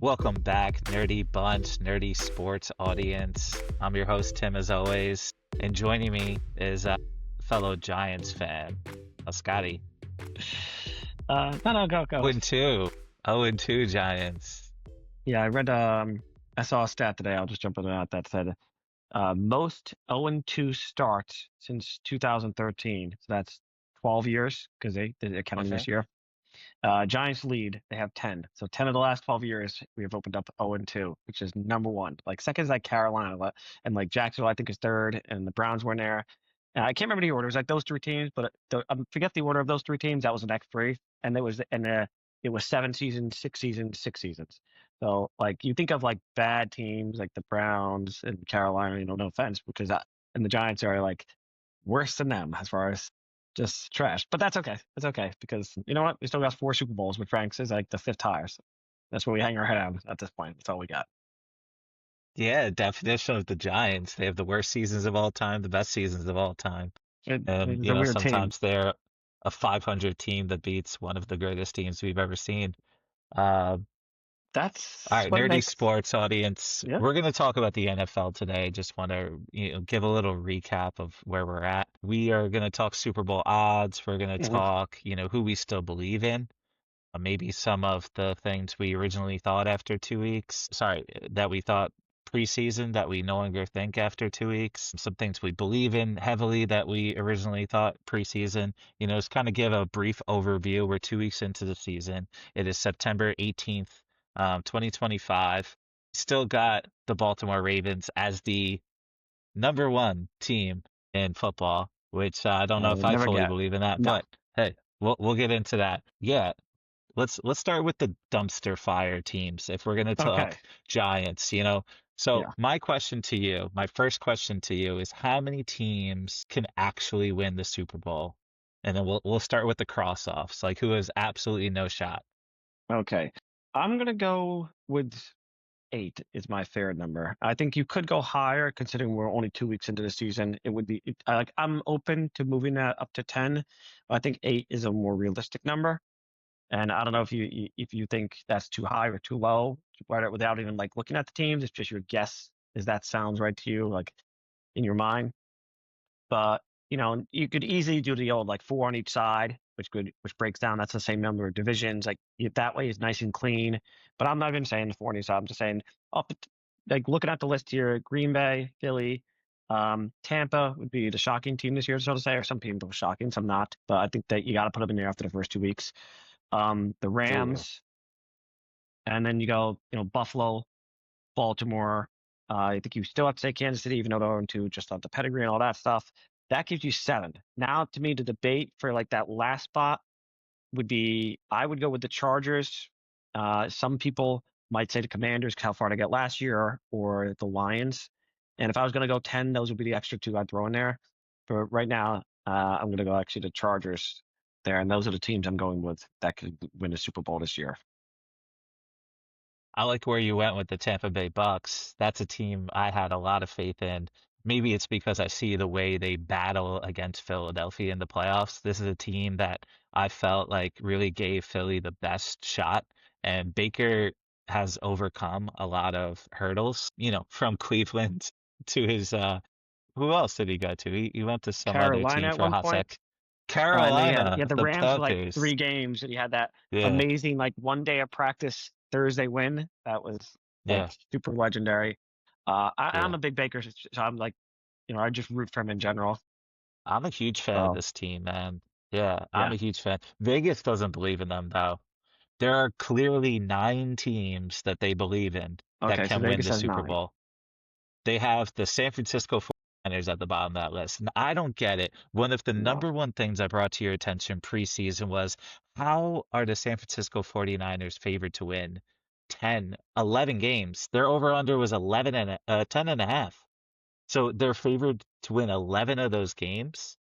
Welcome back, Nerdy Bunch, Nerdie Sports audience. I'm your host, Tim, as always. And joining me is a fellow Giants fan, Scotty. No, go. 0-2. 0-2 Giants. Yeah, I saw a stat today. I'll just jump on that said most 0-2 starts since 2013. So that's 12 years because they're counting Okay. this year. Giants lead. They have 10. So 10 of the last 12 years, we have opened up 0-2, which is number one. Like second is like Carolina, and like Jacksonville, I think is third, and the Browns were in there. And I can't remember the order. It was like those three teams, but I forget the order of those three teams. That was the next three, and it was 7 seasons, 6 seasons, 6 seasons. So like you think of like bad teams like the Browns and Carolina, no offense, and the Giants are like worse than them as far as just trash. But that's okay. It's okay because you know what? We still got 4 Super Bowls, with Frank's is like the fifth tire. So that's where we hang our head on at this point. That's all we got. Yeah, definition of the Giants. They have the worst seasons of all time, the best seasons of all time. It's a weird team. Sometimes they're a 500 team that beats one of the greatest teams we've ever seen. Uh, All That's right, what nerdy makes sports audience. yeah. We're going to talk about the NFL today. Just want to, give a little recap of where we're at. We are going to talk Super Bowl odds. We're going to Mhm. talk, who we still believe in. Maybe some of the things we originally thought after 2 weeks. Sorry, that we thought preseason that we no longer think after 2 weeks. Some things we believe in heavily that we originally thought preseason. Just kind of give a brief overview. We're 2 weeks into the season. It is September 18th, 2025. Still got the Baltimore Ravens as the number one team in football, which I don't know if I Never fully get. believe in that, No. but hey, we'll get into that. Yeah, let's start with the dumpster fire teams if we're gonna Okay. talk Giants. So Yeah. my first question to you is how many teams can actually win the Super Bowl? And then we'll start with the cross-offs, like who has absolutely no shot. Okay. I'm gonna go with 8 is my fair number. I think you could go higher considering we're only 2 weeks into the season. It would be like I'm open to moving that up to 10. But I think 8 is a more realistic number. And I don't know if you think that's too high or too low, without even like looking at the teams. It's just your guess. Is that sounds right to you, like in your mind? But you could easily do the old like 4 on each side, which breaks down. That's the same number of divisions. Like that way is nice and clean. But I'm not even saying the 4 on each side. I'm just saying like looking at the list here: Green Bay, Philly, Tampa would be the shocking team this year, so to say. Or some people are shocking, some not. But I think that you got to put them in there after the first 2 weeks. The Ooh. Rams, and then you go, Buffalo, Baltimore. I think you still have to say Kansas City, even though they're 0-2, just on the pedigree and all that stuff. That gives you 7. Now, to me, the debate for like that last spot would be I would go with the Chargers. Some people might say the Commanders, how far they got last year, or the Lions. And if I was going to go 10, those would be the extra 2 I'd throw in there. But right now, I'm going to go actually the Chargers there, and those are the teams I'm going with that could win the Super Bowl this year. I like where you went with the Tampa Bay Bucks. That's a team I had a lot of faith in. Maybe it's because I see the way they battle against Philadelphia in the playoffs. This is a team that I felt like really gave Philly the best shot, and Baker has overcome a lot of hurdles, from Cleveland to his who else did he go to? He went to some other Carolina team at for a one hot point. sec. And then you Carolina, had the the Rams for like Panthers. 3 games, and you had that Yeah, amazing like one day of practice Thursday win. That was like yeah, super legendary. I'm yeah. a big Baker, so I'm like, I just root for him in general. I'm a huge fan of So this team, man. Yeah, I'm yeah, a huge fan. Vegas doesn't believe in them, though. There are clearly 9 teams that they believe in that okay. So can win Vegas the has Super 9. Bowl. They have the San Francisco 49ers at the bottom of that list. And I don't get it. One of the No, number one things I brought to your attention preseason was how are the San Francisco 49ers favored to win 10, 11 games? Their over-under was 10 and a half. So they're favored to win 11 of those games.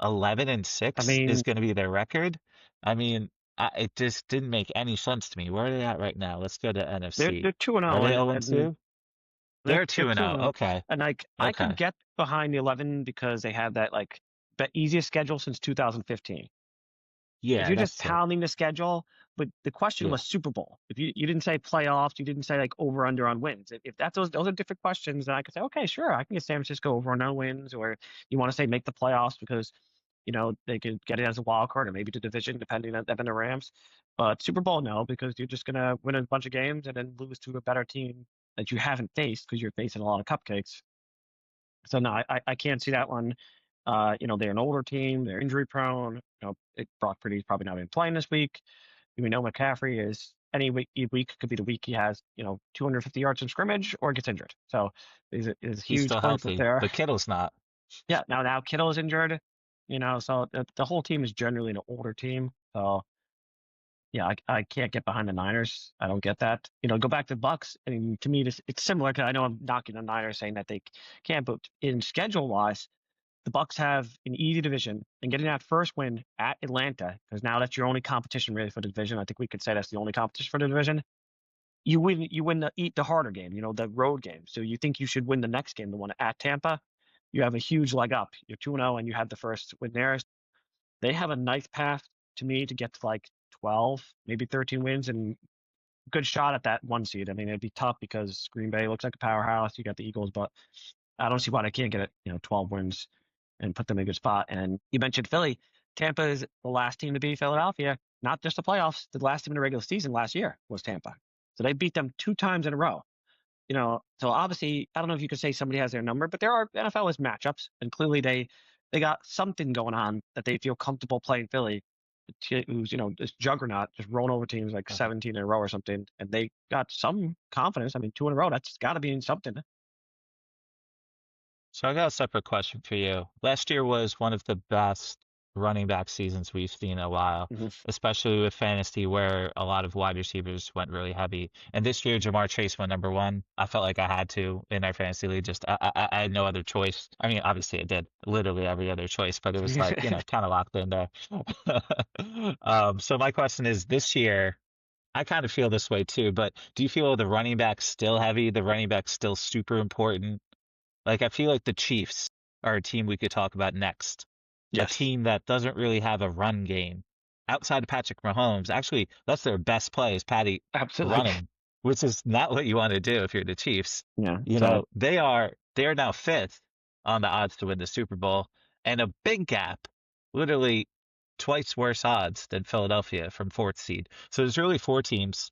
11 and I 6 is mean going to be their record. I mean, it just didn't make any sense to me. Where are they at right now? Let's go to NFC. they're 2 and Are 0, they and 0 and and 2? they're They're they're 2 and 2 and 0. 0, Okay. and like I could Okay. get behind the 11 because they have that like the easiest schedule since 2015. If Yeah, you're just that's true. pounding the schedule, but the question Yeah. was Super Bowl. If you didn't say playoffs, you didn't say like over under on wins. If that's those are different questions, then I could say, okay, sure, I can get San Francisco over on no wins, or you want to say make the playoffs because they could get it as a wild card or maybe the division depending on them and the Rams. But Super Bowl, no, because you're just gonna win a bunch of games and then lose to a better team that you haven't faced because you're facing a lot of cupcakes. So no, I can't see that one. They're an older team. They're injury prone. Brock Purdy's probably not even playing this week. We know McCaffrey is any week could be the week he has 250 yards in scrimmage or gets injured. So there's a He's huge still coin flip healthy, there. but Kittle's not. Yeah, now Kittle is injured. So the whole team is generally an older team. So yeah, I can't get behind the Niners. I don't get that. Go back to the Bucks. I mean, to me, it's similar because I know I'm knocking the Niners saying that they can't, but in schedule wise, the Bucks have an easy division, and getting that first win at Atlanta, because now that's your only competition really for the division. I think we could say that's the only competition for the division. You win the harder game, the road game. So you think you should win the next game, the one at Tampa. You have a huge leg up. You're 2-0, and you have the first win there. They have a nice path to me to get to like 12, maybe 13 wins, and good shot at that one seed. I mean, it'd be tough because Green Bay looks like a powerhouse. You got the Eagles, but I don't see why they can't get it, 12 wins and put them in a good spot. And you mentioned Philly. Tampa is the last team to beat Philadelphia, not just the playoffs. The last team in the regular season last year was Tampa. So they beat them 2 times in a row. So obviously, I don't know if you could say somebody has their number, but there are NFL is matchups, and clearly they got something going on that they feel comfortable playing Philly, who's this juggernaut, just rolling over teams like Uh-huh. 17 in a row or something, and they got some confidence. I mean, 2 in a row, that's got to be in something. So I got a separate question for you. Last year was one of the best running back seasons we've seen in a while, Hmm. especially with fantasy where a lot of wide receivers went really heavy. And this year, Jamar Chase went number one. I felt like I had to in our fantasy league. Just I had no other choice. I mean, obviously I did literally every other choice, but it was like, kind of locked in there. So my question is this year, I kind of feel this way too, but do you feel the running back's still heavy? The running back's still super important? Like, I feel like the Chiefs are a team we could talk about next. A Yes, team that doesn't really have a run game. Outside of Patrick Mahomes, actually, that's their best play is Patty absolutely. running, which is not what you want to do if you're the Chiefs. Yeah. So They are now fifth on the odds to win the Super Bowl, and a big gap, literally twice worse odds than Philadelphia from fourth seed. So there's really four teams.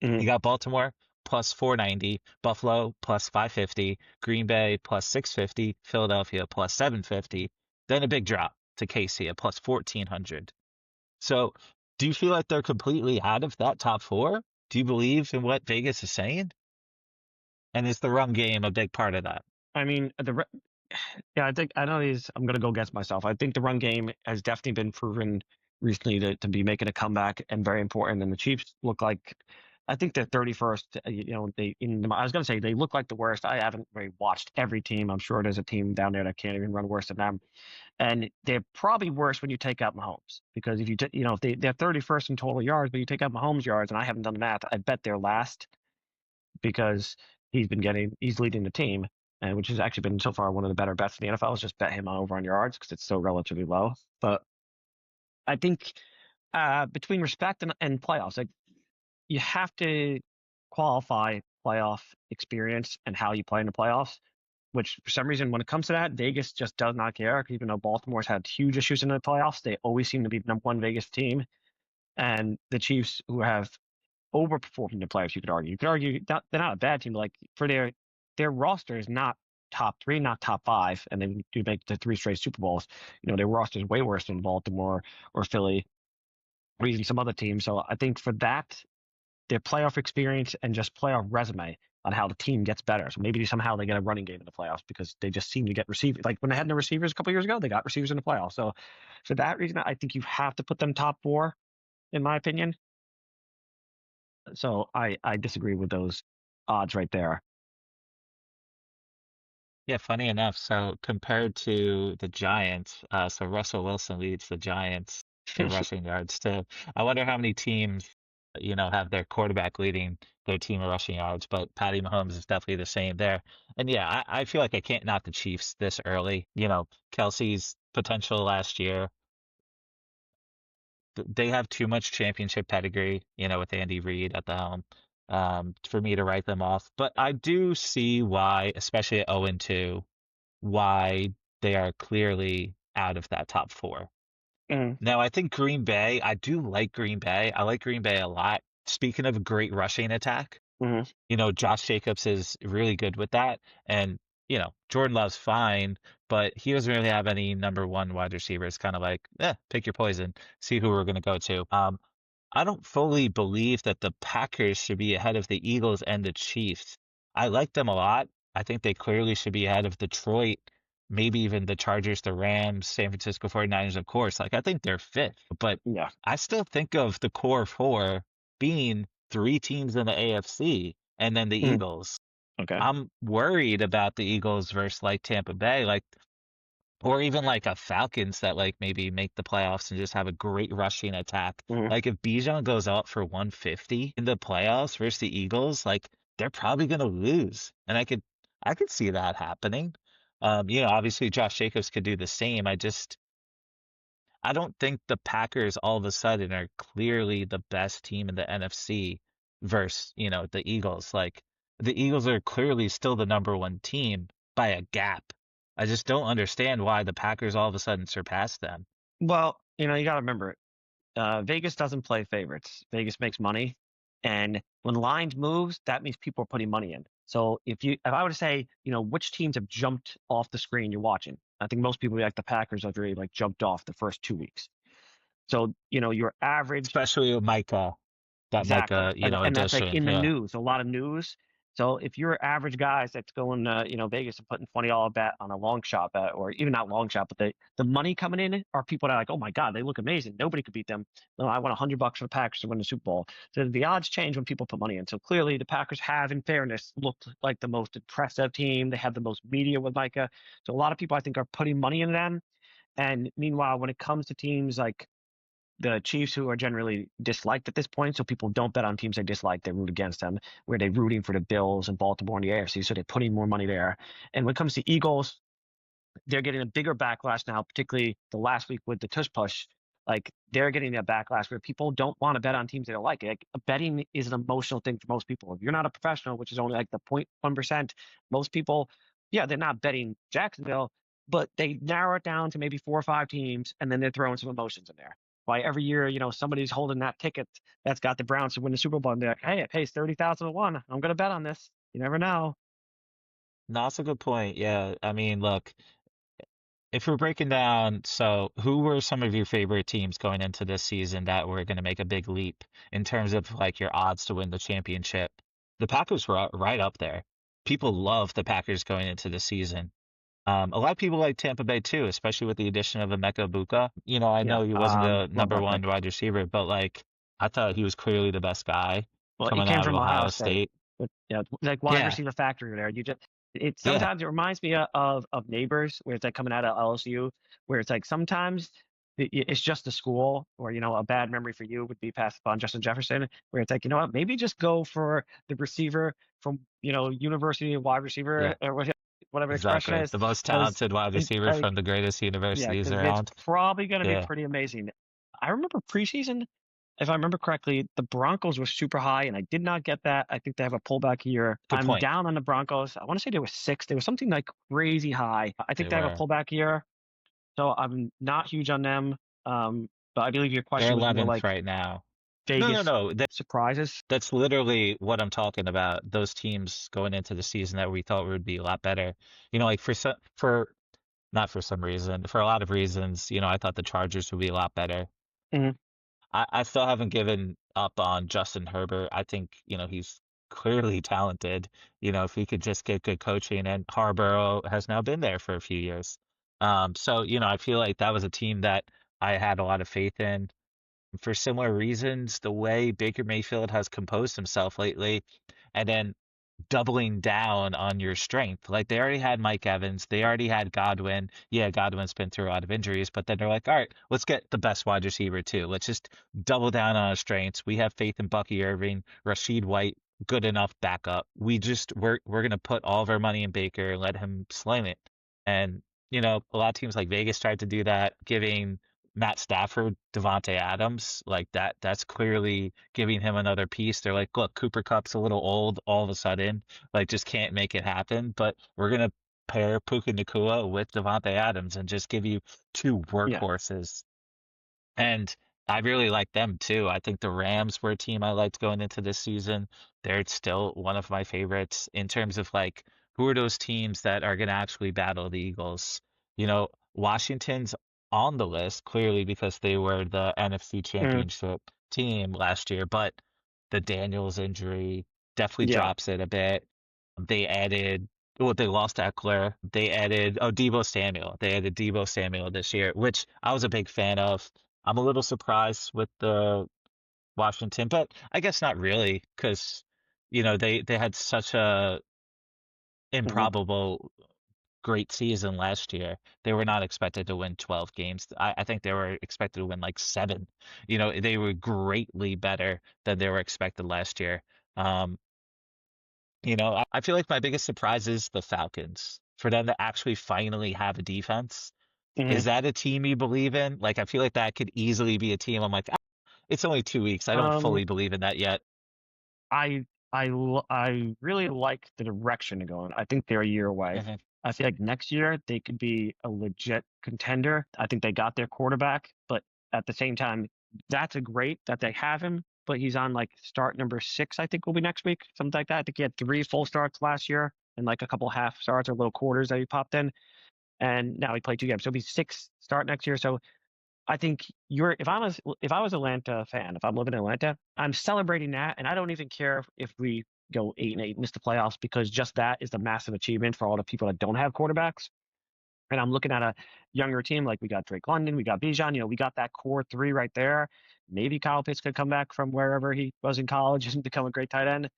mhm. You got Baltimore plus 490, Buffalo plus 550, Green Bay plus 650, Philadelphia plus 750, then a big drop to KC at plus 1400. So, do you feel like they're completely out of that top four? Do you believe in what Vegas is saying? And is the run game a big part of that? I mean, yeah, I think I know these. I'm gonna go against myself. I think the run game has definitely been proven recently to be making a comeback and very important. And the Chiefs look like, I think they're 31st. I was gonna say they look like the worst. I haven't really watched every team. I'm sure there's a team down there that can't even run worse than them. And they're probably worse when you take out Mahomes because if if they're 31st in total yards, but you take out Mahomes yards, and I haven't done the math, I bet they're last because he's leading the team, and which has actually been so far one of the better bets in the NFL. Is just bet him over on yards because it's so relatively low. But I think between respect and playoffs, like you have to qualify playoff experience and how you play in the playoffs. Which for some reason, when it comes to that, Vegas just does not care. Even though Baltimore's had huge issues in the playoffs, they always seem to be the number one Vegas team. And the Chiefs, who have overperforming the players. You could argue they're not a bad team. Like for their roster is not top three, not top five, and they do make the three straight Super Bowls. Their roster is way worse than Baltimore or Philly or even some other teams. So I think for that, their playoff experience and just playoff resume on how the team gets better. So maybe somehow they get a running game in the playoffs because they just seem to get receivers. Like when they had no receivers a couple years ago, they got receivers in the playoffs. So for that reason, I think you have to put them top four, in my opinion. So I disagree with those odds right there. Yeah, funny enough. So compared to the Giants, so Russell Wilson leads the Giants in rushing yards too. I wonder how many teams, have their quarterback leading their team in rushing yards, but Patty Mahomes is definitely the same there. And yeah, I feel like I can't knock the Chiefs this early. Kelsey's potential last year. they have too much championship pedigree, with Andy Reid at the helm, for me to write them off. But I do see why, especially at 0-2, why they are clearly out of that top four. Mm, Now, I think Green Bay, I do like Green Bay. I like Green Bay a lot. Speaking of a great rushing attack, mm, Josh Jacobs is really good with that. And, Jordan Love's fine, but he doesn't really have any number one wide receivers. Kind of like, pick your poison, see who we're going to go to. I don't fully believe that the Packers should be ahead of the Eagles and the Chiefs. I like them a lot. I think they clearly should be ahead of Detroit, maybe even the Chargers, the Rams, San Francisco 49ers, of course. Like, I think they're fifth, but yeah. I still think of the core four being three teams in the AFC and then the Mm, Eagles. okay. I'm worried about the Eagles versus like Tampa Bay. Like, or even like a Falcons that like maybe make the playoffs and just have a great rushing attack. Mm. Like if Bijan goes out for 150 in the playoffs versus the Eagles, like they're probably gonna lose. And I could see that happening. Obviously Josh Jacobs could do the same. I don't think the Packers all of a sudden are clearly the best team in the NFC versus, the Eagles. Like the Eagles are clearly still the number one team by a gap. I just don't understand why the Packers all of a sudden surpassed them. Well, you got to remember, Vegas doesn't play favorites. Vegas makes money, and when lines moves, that means people are putting money in. So if I were to say, which teams have jumped off the screen you're watching, I think most people like the Packers have really like jumped off the first 2 weeks. So your average. Especially with Micah, that Exactly. Micah, And that's like addition. in the Yeah. news, a lot of news. So if you're average guys that's going Vegas and putting $20 bet on a long shot bet, or even not long shot, but the money coming in are people that are like, oh my God, they look amazing. Nobody could beat them. No, I want $100 for the Packers to win the Super Bowl. So the odds change when people put money in. So clearly the Packers have, in fairness, looked like the most impressive team. They have the most media with Micah. So a lot of people I think are putting money in them. And meanwhile, when it comes to teams like the Chiefs, who are generally disliked at this point, so people don't bet on teams they dislike, they root against them, where they're rooting for the Bills and Baltimore in the AFC, so they're putting more money there. And when it comes to Eagles, they're getting a bigger backlash now, particularly the last week with the tush push. Like they're getting a backlash where people don't want to bet on teams they don't like. Like betting is an emotional thing for most people. If you're not a professional, which is only like the 0.1%, most people, yeah, they're not betting Jacksonville, but they narrow it down to maybe 4 or 5 teams, and then they're throwing some emotions in there. Why every year, somebody's holding that ticket that's got the Browns to win the Super Bowl, and they're like, hey, it pays 30,000 to one. I'm gonna bet on this. You never know. No, that's a good point. Yeah. I mean, look, if we're breaking down, so who were some of your favorite teams going into this season that were going to make a big leap in terms of like your odds to win the championship? The Packers were right up there. People love the Packers going into the season. A lot of people like Tampa Bay too, especially with the addition of Emeka Buka. I Yeah, know he wasn't the love number that one pick. wide receiver, but like I thought he was clearly the best guy Well, he coming came out of from Ohio Ohio State, State. but yeah, like wide Yeah, receiver factory there. You just it yeah, sometimes it reminds me of Neighbors, where it's like coming out of LSU, where it's like sometimes it's just a school, or a bad memory for you would be passed upon Justin Jefferson, where it's like what, maybe just go for the receiver from university wide receiver, yeah, or whatever the expression exactly. is, The most because talented wide receiver like from the greatest yeah, universities because it's around. probably going to be Yeah, pretty amazing. I remember preseason, if I remember correctly, the Broncos were super high, and I did not get that. I think they have a pullback here. good I'm point. down on the Broncos. I want to say they were six. They were something like crazy high. I think They they have a were. pullback here, so I'm not huge on them. But I believe your They're question was more 11th like right now. No, no, Vegas no. surprises. That's literally what I'm talking about. Those teams going into the season that we thought would be a lot better. Like for not for some reason, for a lot of reasons, I thought the Chargers would be a lot better. Mhm. I still haven't given up on Justin Herbert. I think, he's clearly talented. If he could just get good coaching, and Harborough has now been there for a few years. So, I feel like that was a team that I had a lot of faith in for similar reasons, the way Baker Mayfield has composed himself lately, and then doubling down on your strength. Like they already had Mike Evans, they already had Godwin. Yeah, Godwin's been through a lot of injuries, but then they're like, all right, let's get the best wide receiver too. Let's just double down on our strengths. We have faith in Bucky Irving, Rashid White, good enough backup. We're gonna put all of our money in Baker and let him sling it. And a lot of teams like Vegas tried to do that, giving Matt Stafford, Devontae Adams, like that's clearly giving him another piece. They're like, look, Cooper Cup's a little old all of a sudden, like just can't make it happen. But we're gonna pair Puka Nacua with Devontae Adams and just give you two Yeah. workhorses. And I really like them too. I think the Rams were a team I liked going into this season. They're still one of my favorites in terms of like who are those teams that are going to actually battle the Eagles? Washington's on the list clearly because they were the NFC Mm, Championship team last year, but the Daniels injury definitely yeah. drops it a bit. They added, well, they lost Eckler. They added, oh, Debo Samuel. They added Debo Samuel this year, which I was a big fan of. I'm a little surprised with the Washington, but I guess not really, because they had such a Hmm. improbable great season last year. They were not expected to win 12 games. I think they were expected to win like seven. They were greatly better than they were expected last year. Um, I feel like my biggest surprise is the Falcons. For them to actually finally have a defense. Hmm. Is that a team you believe in? Like, I feel like that could easily be a team. I'm like, it's only 2 weeks. I don't Um, fully believe in that yet. I really like the direction they're going. I think they're a year away. Hmm. I feel like next year they could be a legit contender. I think they got their quarterback, but at the same time, that's a great that they have him, but he's on like start number 6, I think will be next week, something like that. I think he had 3 full starts last year and like a couple half starts or little quarters that he popped in. And now he played 2 games. So he'll be 6 start next year. So I think you're if I was Atlanta fan, if I'm living in Atlanta, I'm celebrating that, and I don't even care if we go 8-8, miss the playoffs, because just that is a massive achievement for all the people that don't have quarterbacks. And I'm looking at a younger team like we got Drake London, we got Bijan, we got that core three right there. Maybe Kyle Pitts could come back from wherever he was in college and become a great tight end.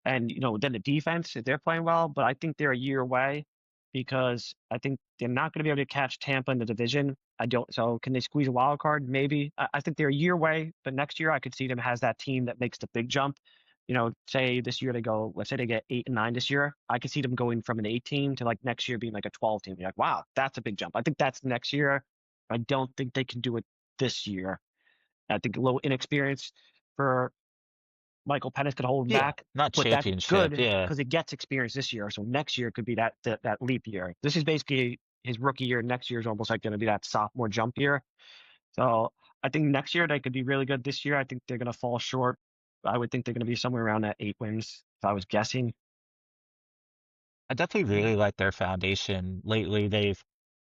And then the defense, they're playing well, but I think they're a year away because I think they're not going to be able to catch Tampa in the division. I don't. So can they squeeze a wild card? Maybe. I think they're a year away, but next year I could see them as that team that makes the big jump. Say this year they go, let's say they get 8 and 9 this year. I could see them going from an 8 team to like next year being like a 12 team. You're like, wow, that's a big jump. I think that's next year. I don't think they can do it this year. I think a little inexperience for Michael Penix could hold him Yeah, back, not but that's championship. good Yeah. because he gets experience this year. So next year could be that leap year. This is basically his rookie year. Next year is almost like going to be that sophomore jump year. So I think next year they could be really good. This year I think they're going to fall short. I would think they're going to be somewhere around that 8 wins if I was guessing. I definitely really like their foundation. Lately, they've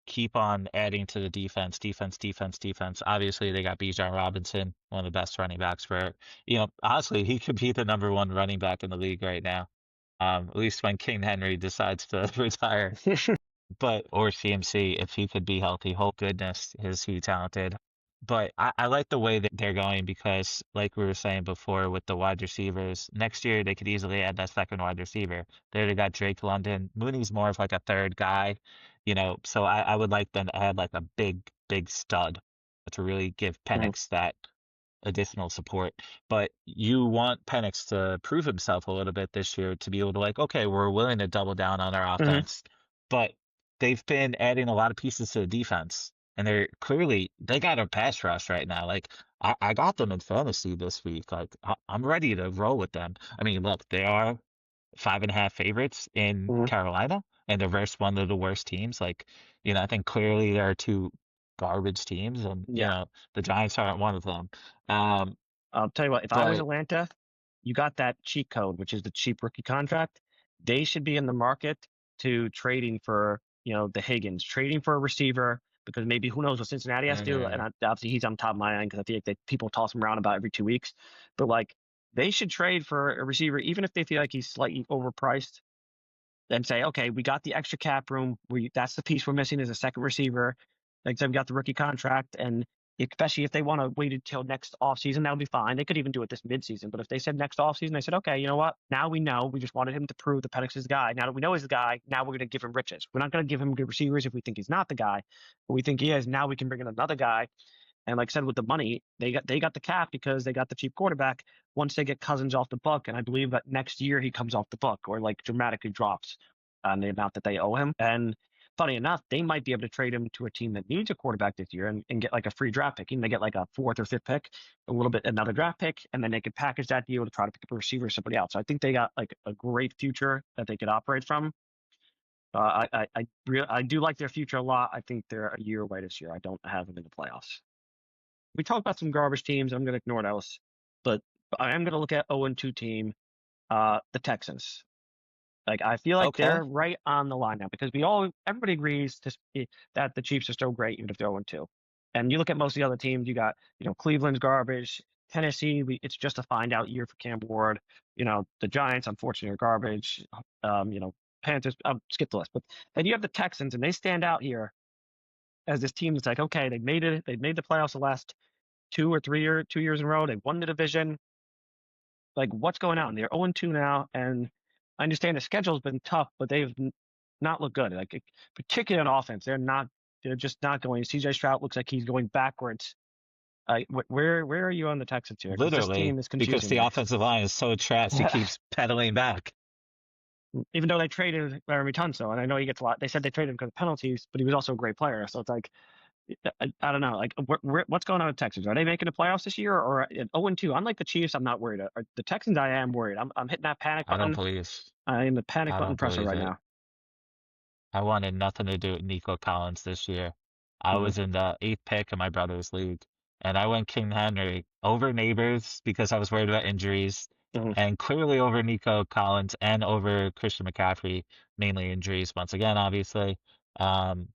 keep on adding to the defense, defense, defense, defense. Obviously, they got Bijan Robinson, one of the best running backs honestly, he could be the number one running back in the league right now. At least when King Henry decides to retire. But or CMC, if he could be healthy, oh goodness, is he talented. But I like the way that they're going because, like we were saying before, with the wide receivers, next year they could easily add that second wide receiver. They got Drake London. Mooney's more of like a third guy, so I would like them to add like a big, big stud to really give Mhm. Penix that additional support. But you want Penix to prove himself a little bit this year to be able to like, okay, we're willing to double down on our Mhm. offense. But they've been adding a lot of pieces to the defense. And they got a pass rush right now. Like I got them in fantasy this week. Like I'm ready to roll with them. I mean, look, they are 5.5 favorites in Mhm. Carolina, and they're versus one of the worst teams. Like, I think clearly there are two garbage teams, and Yeah. the Giants aren't one of them. Um, I'll tell you what, if I was but Atlanta, you got that cheat code, which is the cheap rookie contract. They should be in the market to trading for, the Higgins, trading for a receiver, because maybe who knows what Cincinnati has to do. And mm, obviously he's on top of my mind because I feel like people toss him around about every 2 weeks. But like they should trade for a receiver, even if they feel like he's slightly overpriced and say, okay, we got the extra cap room. That's the piece we're missing is a second receiver. Like I said, we got the rookie contract, and especially if they want to wait until next offseason, that'll be fine. They could even do it this midseason. But if they said next offseason, they said, okay, you know what? Now we know. We just wanted him to prove that Penix is the guy. Now that we know he's the guy, now we're going to give him riches. We're not going to give him good receivers if we think he's not the guy, but we think he is. Now we can bring in another guy. And like I said, with the money, they got the cap because they got the cheap quarterback. Once they get Cousins off the book, and I believe that next year he comes off the book or like dramatically drops on the amount that they owe him. And funny enough, they might be able to trade him to a team that needs a quarterback this year and get like a free draft pick. And they get like a fourth or fifth pick, a little bit another draft pick, and then they could package that deal to try to pick up a receiver or somebody else. So I think they got like a great future that they could operate from. I do like their future a lot. I think they're a year away this year. I don't have them in the playoffs. We talked about some garbage teams. I'm going to ignore those, but I am going to look at 0-2 team, the Texans. Like I feel like Okay. they're right on the line now because everybody agrees that the Chiefs are still great even if they're 0-2. And you look at most of the other teams, you got Cleveland's garbage, Tennessee. It's just a find out year for Cam Ward. The Giants, unfortunately, are garbage. Panthers. Skip the list, but then you have the Texans, and they stand out here as this team that's like, okay, they made it. They've made the playoffs the last 2 years in a row. They won the division. Like, what's going on? They're 0-2 now, and I understand the schedule's been tough, but they've not looked good. Like, particularly on offense, they're just not going. CJ Stroud looks like he's going backwards. Where are you on the Texans here? Because this Literally, team is because confusing the me. offensive line is so trash, he keeps pedaling back. Even though they traded Laremy Tunsil, and I know he gets a lot. They said they traded him because of penalties, but he was also a great player. So it's like, I don't know. Like, what's going on with Texans? Are they making the playoffs this year or at 0-2? Unlike the Chiefs, I'm not worried. The Texans, I am worried. I'm hitting that panic I don't button. believe, I am the panic I button don't presser believe right it. now. I wanted nothing to do with Nico Collins this year. I Mm-hmm. was in the eighth pick in my brother's league, and I went King Henry over Neighbors because I was worried about injuries, Mm-hmm. and clearly over Nico Collins and over Christian McCaffrey, mainly injuries once again, obviously. Um,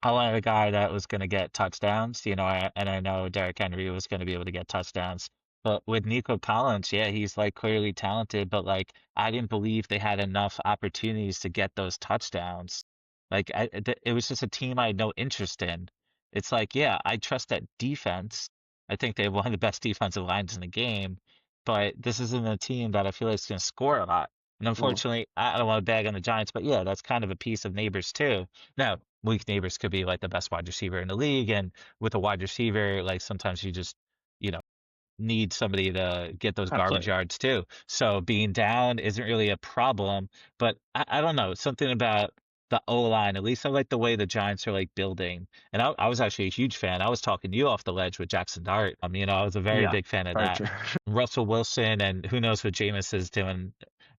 I wanted a guy that was going to get touchdowns, and I know Derrick Henry was going to be able to get touchdowns. But with Nico Collins, yeah, he's like clearly talented, but like I didn't believe they had enough opportunities to get those touchdowns. Like it was just a team I had no interest in. It's like, yeah, I trust that defense. I think they have one of the best defensive lines in the game, but this isn't a team that I feel like is going to score a lot. And Mm-hmm. unfortunately, I don't want to bag on the Giants, but yeah, that's kind of a piece of neighbors too. Now, Malik Neighbors could be like the best wide receiver in the league, and with a wide receiver, like sometimes you just, you know, need somebody to get those garbage Absolutely. yards too. So being down isn't really a problem, but I don't know, something about the O line, at least I like the way the Giants are like building. And I was actually a huge fan. I was talking you off the ledge with Jackson Dart. I was a very Yeah, big fan of very that. true. Russell Wilson, and who knows what Jameis is doing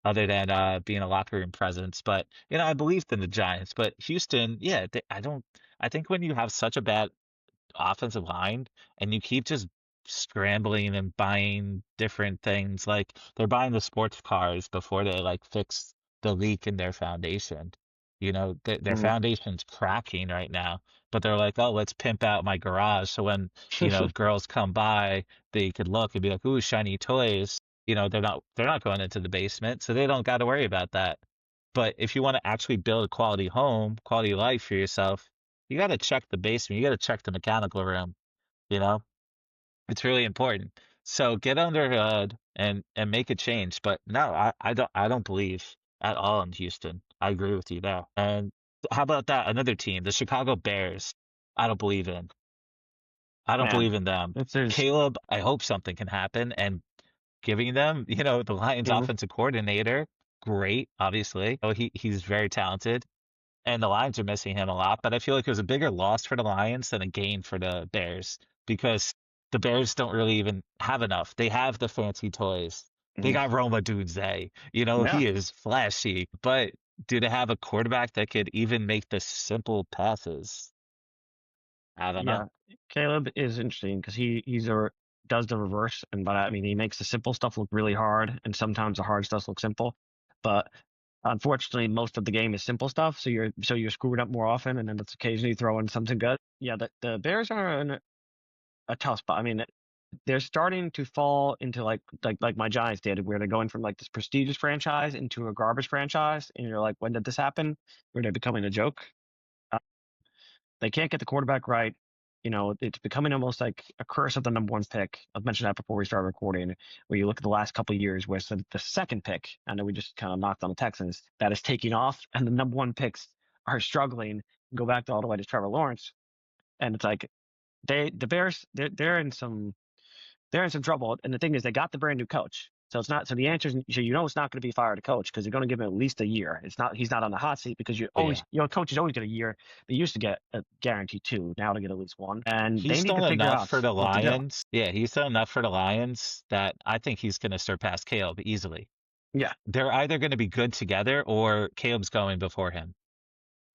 other than being a locker room presence. But I believed in the Giants. But Houston, yeah, I don't. I think when you have such a bad offensive line and you keep just scrambling and buying different things, like they're buying the sports cars before they like fix the leak in their foundation. Their Mm-hmm. foundation's cracking right now, but they're like, oh, let's pimp out my garage so when girls come by, they could look and be like, ooh, shiny toys. They're not going into the basement, so they don't got to worry about that. But if you want to actually build a quality home, quality life for yourself, you got to check the basement. You got to check the mechanical room. You know, it's really important. So get under the hood and make a change. But no, I don't believe at all in Houston. I agree with you there. And how about that? Another team, the Chicago Bears. I don't believe in. I don't Man, believe in them. if there's Caleb, I hope something can happen. And giving them, the Lions Mhm. offensive coordinator, great, obviously. Oh, he's very talented. And the Lions are missing him a lot, but I feel like it was a bigger loss for the Lions than a gain for the Bears because the Bears don't really even have enough. They have the fancy toys. They Mhm. got Roma Dunze. Yeah, He is flashy, but do they have a quarterback that could even make the simple passes? I don't know. yeah. Caleb is interesting because does the reverse, and by that I mean he makes the simple stuff look really hard, and sometimes the hard stuff look simple. But unfortunately, most of the game is simple stuff, so you're screwed up more often, and then it's occasionally throw in something good. Yeah, the Bears are in a tough spot. I mean, they're starting to fall into like my Giants did, where they're going from like this prestigious franchise into a garbage franchise, and you're like, when did this happen? Where they're becoming a joke. They can't get the quarterback right. It's becoming almost like a curse of the number one pick. I've mentioned that before we started recording, where you look at the last couple of years where the second pick, I know we just kind of knocked on the Texans, that is taking off, and the number one picks are struggling. Go back to all the way to Trevor Lawrence, and it's like the Bears, they're in some trouble. And the thing is, they got the brand new coach. So it's not. So the answer is, so it's not going to be fire the coach because you're going to give him at least a year. It's not. He's not on the hot seat because you always, Yeah. coaches always get a year. They used to get a guaranteed two. Now they get at least one, and they He's need to done figure enough out for the what to do. Lions. Yeah, he's done enough for the Lions that I think he's going to surpass Caleb easily. Yeah, They're either going to be good together or Caleb's going before him.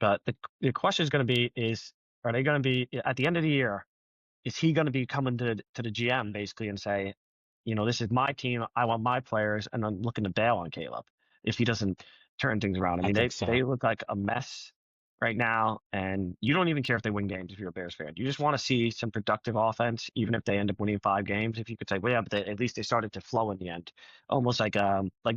but the question is going to be is are they going to be at the end of the year? Is he going to be coming to the GM basically and say, this is my team. I want my players, and I'm looking to bail on Caleb if he doesn't turn things around. I I mean, think they so. look like a mess right now, and you don't even care if they win games if you're a Bears fan. You just want to see some productive offense, even if they end up winning 5 games. If you could say, well, yeah, but at least they started to flow in the end, almost like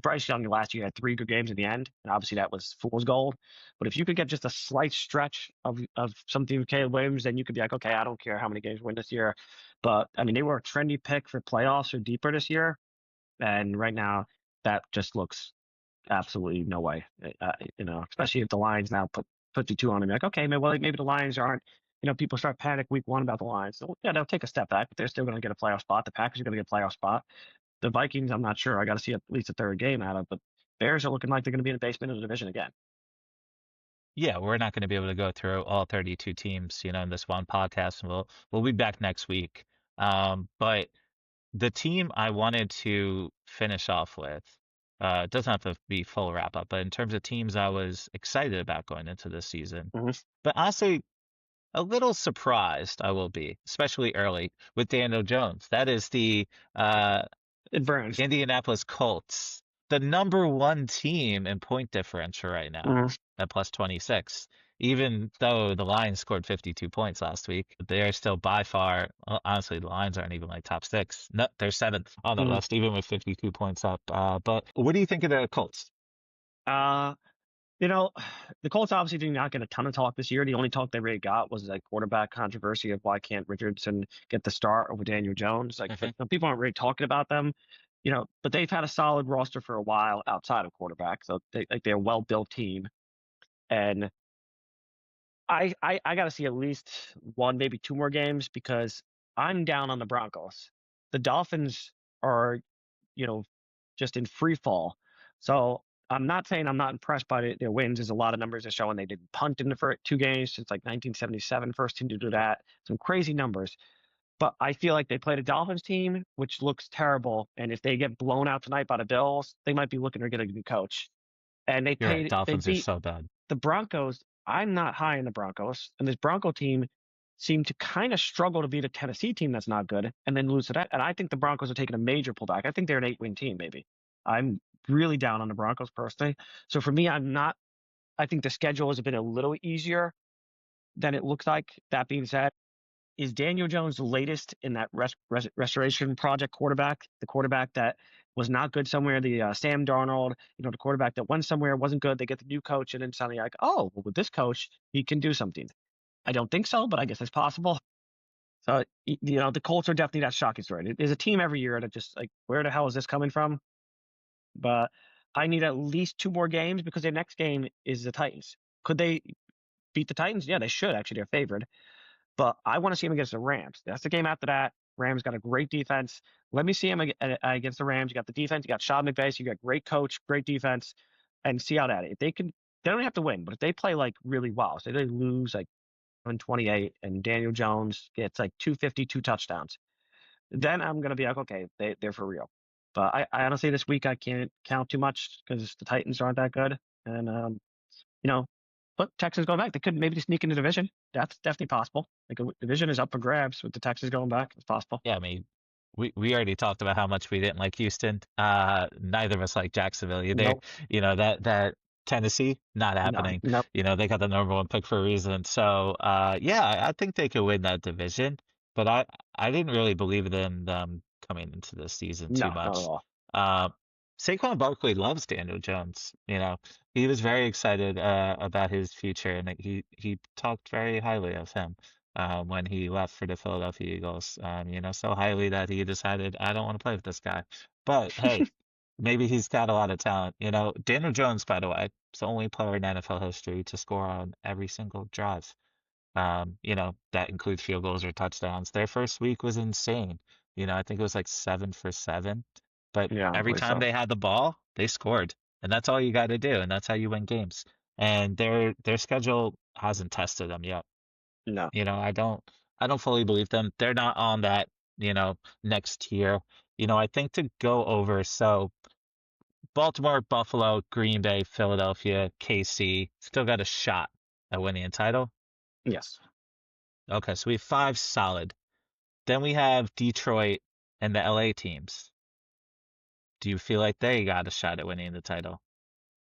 Bryce Young last year had 3 good games in the end, and obviously that was fool's gold. But if you could get just a slight stretch of something with Caleb Williams, then you could be like, okay, I don't care how many games we win this year. But I mean, they were a trendy pick for playoffs or deeper this year, and right now that just looks absolutely no way. Especially if the Lions now put 52 on them, like, okay, maybe the Lions aren't. People start panic week one about the Lions. So, yeah, they'll take a step back, but they're still going to get a playoff spot. The Packers are going to get a playoff spot. The Vikings, I'm not sure. I got to see at least a third game out of, but Bears are looking like they're going to be in the basement of the division again. Yeah, we're not going to be able to go through all 32 teams, in this one podcast. And we'll be back next week. But the team I wanted to finish off with, it doesn't have to be full wrap up, but in terms of teams I was excited about going into this season, Mm-hmm. but honestly, a little surprised I will be, especially early with Daniel Jones. That is the uh, It burns. Indianapolis Colts, the number one team in point differential right now Mm-hmm. at plus 26. Even though the Lions scored 52 points last week, they're still by far, well, honestly, the Lions aren't even like top six. No, they're seventh on the Mm-hmm. list, even with 52 points up. But what do you think of the Colts? Uh, You know, the Colts obviously did not get a ton of talk this year. The only talk they really got was like quarterback controversy of why can't Richardson get the start over Daniel Jones. Like, but Hmm. people aren't really talking about them, But they've had a solid roster for a while outside of quarterback, so they're a well-built team. And I got to see at least one, maybe two more games because I'm down on the Broncos. The Dolphins are, you know, just in free fall. So I'm not saying I'm not impressed by their wins. There's a lot of numbers that showing they didn't punt in the first 2 games since like 1977, first team to do that. Some crazy numbers. But I feel like they played a Dolphins team, which looks terrible. And if they get blown out tonight by the Bills, they might be looking to get a new coach. And You're right, they Dolphins are beat so bad. the Broncos. I'm not high in the Broncos, and this Bronco team seemed to kind of struggle to beat a Tennessee team that's not good, and then lose to that. And I think the Broncos are taking a major pullback. I think they're an 8-win team, maybe. I'm really down on the Broncos personally. So for me, I'm not. I think the schedule has been a little easier than it looks like. That being said, is Daniel Jones the latest in that restoration project quarterback? The quarterback that was not good somewhere, the Sam Darnold, the quarterback that went somewhere wasn't good. They get the new coach, and then suddenly like, oh, well, with this coach, he can do something. I don't think so, but I guess it's possible. So the Colts are definitely that shocking story. There's a team every year that just like, where the hell is this coming from? But I need at least two more games because their next game is the Titans. Could they beat the Titans? Yeah, they should actually. They're favored. But I want to see him against the Rams. That's the game after that. Rams got a great defense. Let me see him against the Rams. You got the defense. You got Sean McVay. So you got great coach, great defense, and see how that. If they can, they don't have to win, but if they play like really well, so they lose like 128, and Daniel Jones gets like 250, 2 touchdowns, then I'm gonna be like, okay, they're for real. But I honestly this week I can't count too much because the Titans aren't that good, and you know, but Texans going back. They could maybe sneak in the division. That's definitely possible. Like a division is up for grabs with the Texans going back. It's possible. Yeah, I mean, we already talked about how much we didn't like Houston. Neither of us like Jacksonville either. Nope. That Tennessee, not No. happening. Nope. They got the number one pick for a reason. So, yeah, I think they could win that division. But I didn't really believe in them coming into this season too No. Not at much. all. Uh, Saquon Barkley loves Daniel Jones. He was very excited about his future, and he talked very highly of him when he left for the Philadelphia Eagles. So highly that he decided, I don't want to play with this guy. But hey, maybe he's got a lot of talent. Daniel Jones, by the way, is the only player in NFL history to score on every single drive. That includes field goals or touchdowns. Their first week was insane. I think it was like 7 for 7. But Yeah, I every believe time so. they had the ball, they scored. And that's all you got to do, and that's how you win games. And their schedule hasn't tested them yet. No. I don't fully believe them. They're not on that, next tier. I think to go over, so Baltimore, Buffalo, Green Bay, Philadelphia, KC still got a shot at winning a title. Yes. Okay, so we have five solid. Then we have Detroit and the LA teams. Do you feel like they got a shot at winning the title?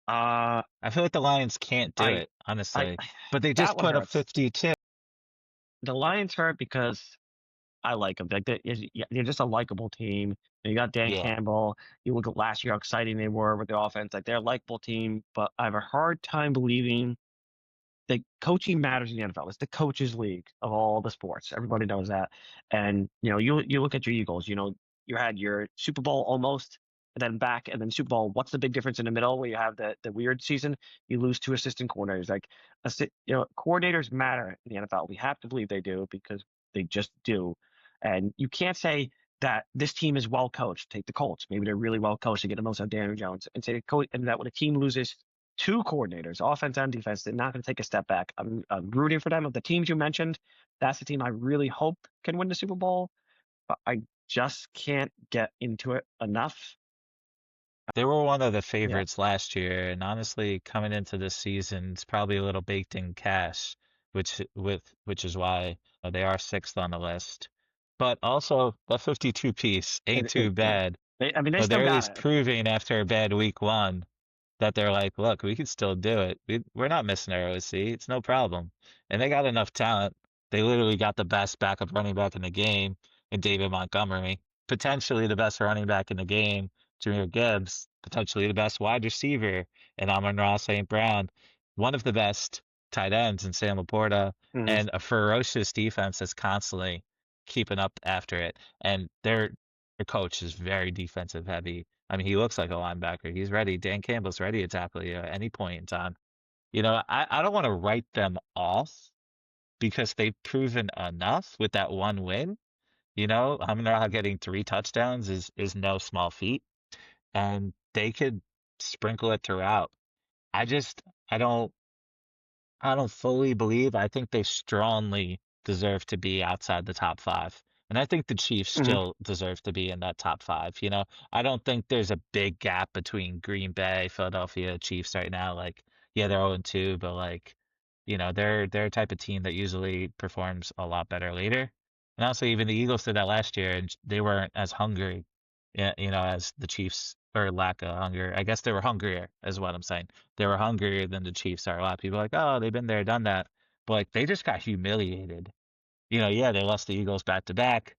Uh, I feel like the Lions can't do I, it, I, honestly. But they that just one put up hurts. 52. The Lions hurt because I like them. Like they're just a likable team. You got Dan Yeah. Campbell. You look at last year how exciting they were with the offense. Like they're a likable team, but I have a hard time believing that coaching matters in the NFL. It's the coaches' league of all the sports. Everybody knows that. And you look at your Eagles. You had your Super Bowl almost, and then back, and then Super Bowl. What's the big difference in the middle where you have the weird season? You lose two assistant coordinators. Like, coordinators matter in the NFL. We have to believe they do because they just do. And you can't say that this team is well coached. Take the Colts. Maybe they're really well coached to get the most out of Daniel Jones, and say and that when a team loses two coordinators, offense and defense, they're not going to take a step back. I'm rooting for them. Of the teams you mentioned, that's the team I really hope can win the Super Bowl, but I just can't get into it enough. They were one of the Yeah. favorites last year, and honestly, coming into this season, it's probably a little baked in cash, which is why they are sixth on the list. But also, that 52 piece ain't too Yeah. bad. I mean, they still They're at got least it. proving after a bad week one that they're like, look, we can still do it. We're not missing our OC. It's no problem. And they got enough talent. They literally got the best backup running back in the game in David Montgomery, potentially the best running back in the game, Jahmyr Gibbs, potentially the best wide receiver in Amon-Ra St. Brown, one of the best tight ends in Sam Laporta, Mhm. and a ferocious defense that's constantly keeping up after it. And their coach is very defensive heavy. I mean, he looks like a linebacker. He's ready. Dan Campbell's ready to tackle you at any point in time. I don't want to write them off because they've proven enough with that one win. Amon-Ra getting three touchdowns is no small feat, and they could sprinkle it throughout. I just I don't fully believe. I think they strongly deserve to be outside the top five. And I think the Chiefs Mhm. still deserve to be in that top five. I don't think there's a big gap between Green Bay, Philadelphia, Chiefs right now. Like, yeah, they're 0-2, but like, they're a type of team that usually performs a lot better later. And also, even the Eagles did that last year, and they weren't as hungry, yeah, as the Chiefs, or lack of hunger. I guess they were hungrier, is what I'm saying. They were hungrier than the Chiefs are. A lot of people are like, oh, they've been there, done that. But like they just got humiliated. Yeah, they lost the Eagles back to back.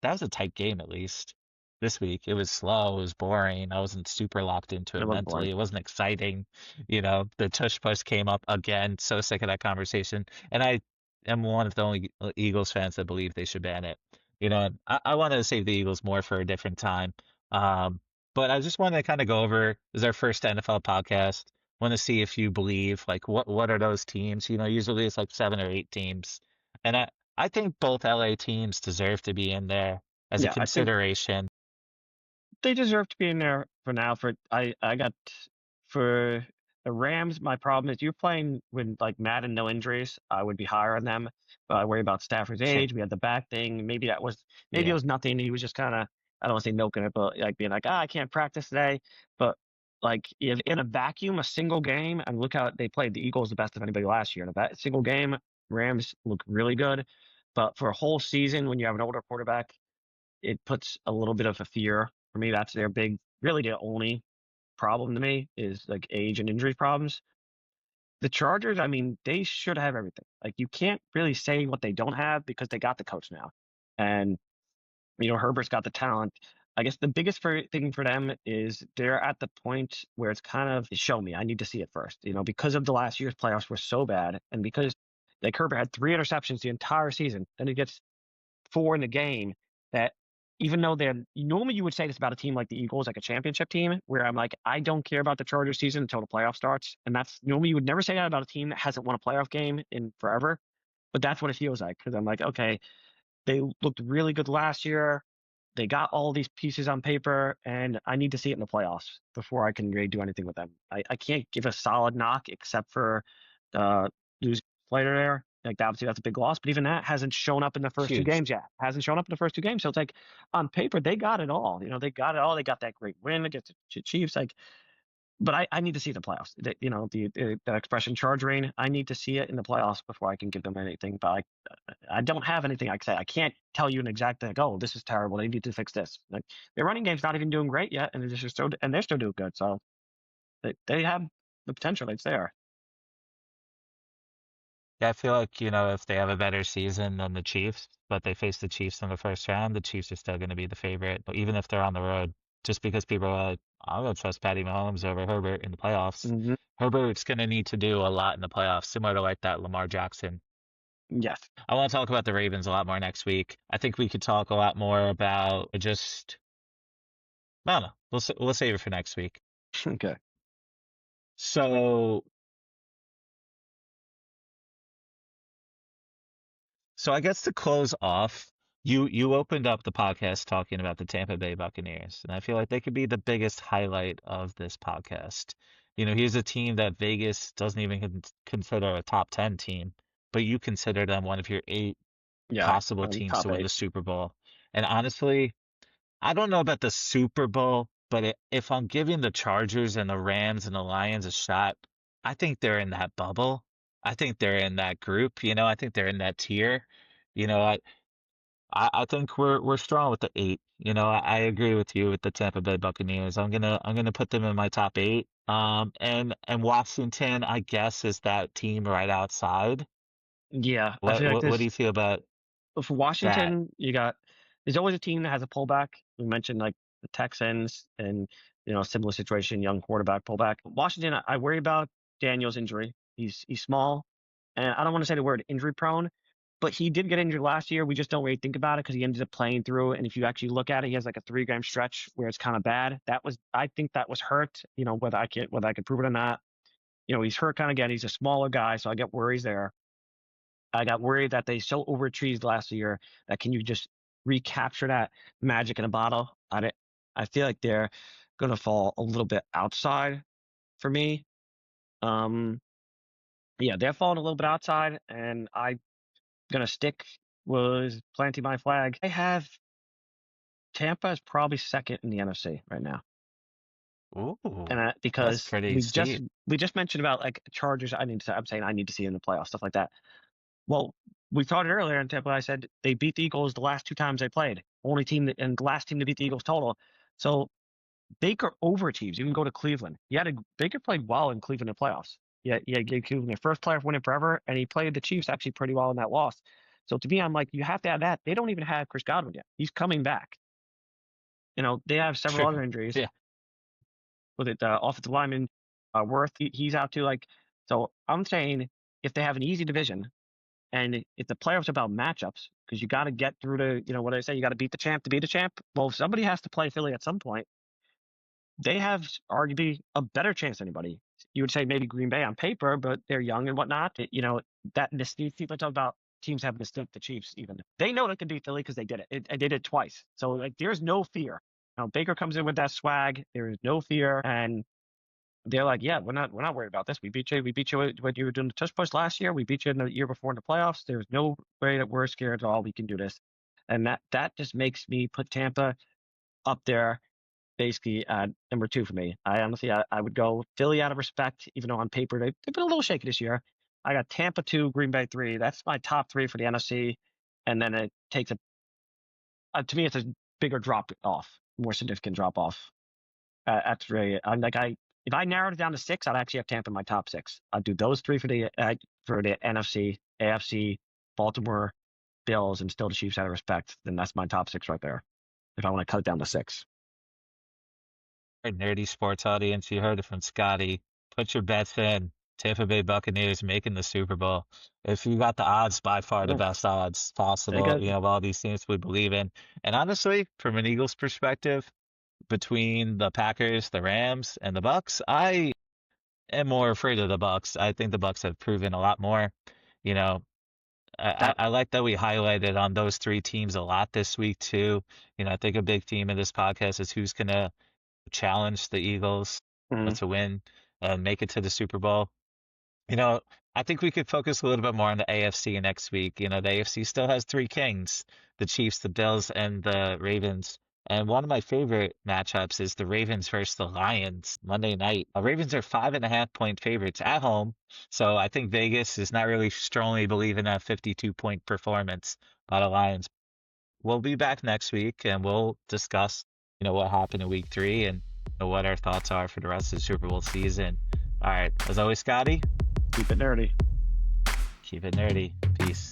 That was a tight game at least. This week it was slow, it was boring. I wasn't super locked into It it was mentally. boring. It wasn't exciting. The tush push came up again. So sick of that conversation. And I am one of the only Eagles fans that believe they should ban it. And I wanted to save the Eagles more for a different time. Um, but I just wanted to kind of go over, this is our first NFL podcast. Want to see if you believe, like, what are those teams? Usually it's like seven or eight teams. And I think both LA teams deserve to be in there as a Yeah, I think consideration. they deserve to be in there for now. I got for the Rams. My problem is you're playing with like Madden, no injuries. I would be higher on them, but I worry about Stafford's Sure. age. We had the back thing. Maybe it Yeah. was nothing. He was just kind of, I don't want to say milking it, but like being like, I can't practice today. But like if in a vacuum, a single game, and look how they played the Eagles the best of anybody last year. In a single game, Rams look really good. But for a whole season, when you have an older quarterback, it puts a little bit of a fear for me. That's their really their only problem to me is like age and injury problems. The Chargers, I mean, they should have everything. Like you can't really say what they don't have because they got the coach now, and Herbert's got the talent. I guess the biggest thing for them is they're at the point where it's kind of show me. I need to see it first. Because of the last year's playoffs were so bad, and because like Herbert had three interceptions the entire season, then he gets four in the game that even though they're normally you would say this about a team like the Eagles, like a championship team, where I'm like, I don't care about the Chargers season until the playoff starts. And that's normally you would never say that about a team that hasn't won a playoff game in forever. But that's what it feels like because I'm like, okay, they looked really good last year. they got all these pieces on paper, and I need to see it in the playoffs before I can really do anything with them. I can't give a solid knock except for losing Slater there. Like obviously that's a big loss, but even that hasn't shown up in the first two Huge. games yet. Hasn't shown up in the first two games. So it's like on paper they got it all. They got it all. They got that great win against the Chiefs. Like, but I need to see the playoffs. The expression charge rain. I need to see it in the playoffs before I can give them anything. But I don't have anything I can say. I can't tell you an exact like, oh, this is terrible. They need to fix this. Like their running game's not even doing great yet, and they're still doing good. So they have the potential. It's there. Yeah, I feel like, if they have a better season than the Chiefs, but they face the Chiefs in the first round, the Chiefs are still going to be the favorite, even if they're on the road, just because people are like, I'm going to trust Patty Mahomes over Herbert in the playoffs. Hmm. Herbert's going to need to do a lot in the playoffs, similar to like that Lamar Jackson. Yes. I want to talk about the Ravens a lot more next week. I think we could talk a lot more about just, I don't know, we'll save it for next week. Okay. So So I guess to close off, you opened up the podcast talking about the Tampa Bay Buccaneers, and I feel like they could be the biggest highlight of this podcast. Here's a team that Vegas doesn't even consider a top 10 team, but you consider them one of your eight Yeah. possible teams to Top win eight. the Super Bowl. And honestly, I don't know about the Super Bowl, but if I'm giving the Chargers and the Rams and the Lions a shot, I think they're in that bubble. I think they're in that group, I think they're in that tier. You know, I think we're strong with the eight. I agree with you with the Tampa Bay Buccaneers. I'm gonna put them in my top eight. And Washington, I guess, is that team right outside. Yeah. I What feel like what what do this you feel about for that? Washington, there's always a team that has a pullback. We mentioned like the Texans and similar situation, young quarterback pullback. Washington, I worry about Daniel's injury. He's small, and I don't want to say the word injury prone, but he did get injured last year. We just don't really think about it because he ended up playing through. And if you actually look at it, he has like a 3 game stretch where it's kind of bad. I think that was hurt. Whether I could prove it or not. He's hurt kind of again. He's a smaller guy, so I get worries there. I got worried that they so overachieved last year that can you just recapture that magic in a bottle? I feel like they're gonna fall a little bit outside for me. Um, yeah, they're falling a little bit outside, and I'm gonna stick was planting my flag. I have Tampa is probably second in the NFC right now, and Ooh, that's because pretty steep. we just mentioned about like Chargers. I'm saying I need to see in the playoffs stuff like that. Well, we talked earlier in Tampa. I said they beat the Eagles the last 2 times they played. Only team and the last team to beat the Eagles total. So Baker overachieves. You can go to Cleveland. Baker played well in Cleveland in the playoffs. Yeah, gave Cleveland their first playoff win in forever, and he played the Chiefs actually pretty well in that loss. So to me, I'm like, you have to have that. They don't even have Chris Godwin yet. He's coming back. They have several True. other injuries. Yeah, With it, offensive lineman Worth, he's out too. Like, so I'm saying if they have an easy division, and if the playoffs are about matchups, because you got to get through to, what do I say? You got to beat the champ to beat a champ. Well, if somebody has to play Philly at some point. They have arguably a better chance than anybody. You would say maybe Green Bay on paper, but they're young and whatnot. That mystique people talk about teams have mystique the Chiefs even. They know they can beat Philly because they did it. They did it twice. So like there's no fear. Now Baker comes in with that swag. There is no fear. And they're like, yeah, we're not worried about this. We beat you. We beat you when you were doing the touch push last year. We beat you in the year before in the playoffs. There's no way that we're scared at all. We can do this. And that just makes me put Tampa up there basically number two for me. I honestly, I would go Philly out of respect, even though on paper they've been a little shaky this year. I got Tampa 2, Green Bay 3. That's my top 3 for the NFC. And then it takes to me, it's a bigger drop off, more significant drop off at 3. If I narrowed it down to 6, I'd actually have Tampa in my top 6. I'd do those 3 for the NFC, AFC, Baltimore, Bills, and still the Chiefs out of respect. Then that's my top 6 right there. If I want to cut it down to 6. It Nerdie Sports audience, you heard it from Scotty. Put your bets in. Tampa Bay Buccaneers making the Super Bowl. If you got the odds, by far the Yeah, best odds they possible, got of all these teams we believe in. And honestly, from an Eagles perspective, between the Packers, the Rams, and the Bucks, I am more afraid of the Bucks. I think the Bucks have proven a lot more. You know, That I like that we highlighted on those three teams a lot this week too. I think a big theme of this podcast is who's gonna challenge the Eagles mhm. to win and make it to the Super Bowl. You know, I think we could focus a little bit more on the AFC next week. The AFC still has three kings, the Chiefs, the Bills, and the Ravens. And one of my favorite matchups is the Ravens versus the Lions Monday night. Ravens are 5.5 point favorites at home. So I think Vegas is not really strongly believing that 52-point performance by the Lions. We'll be back next week and we'll discuss, what happened in week 3 and what our thoughts are for the rest of the Super Bowl season. All right. As always, Scotty, keep it nerdy. keep it nerdy. Peace.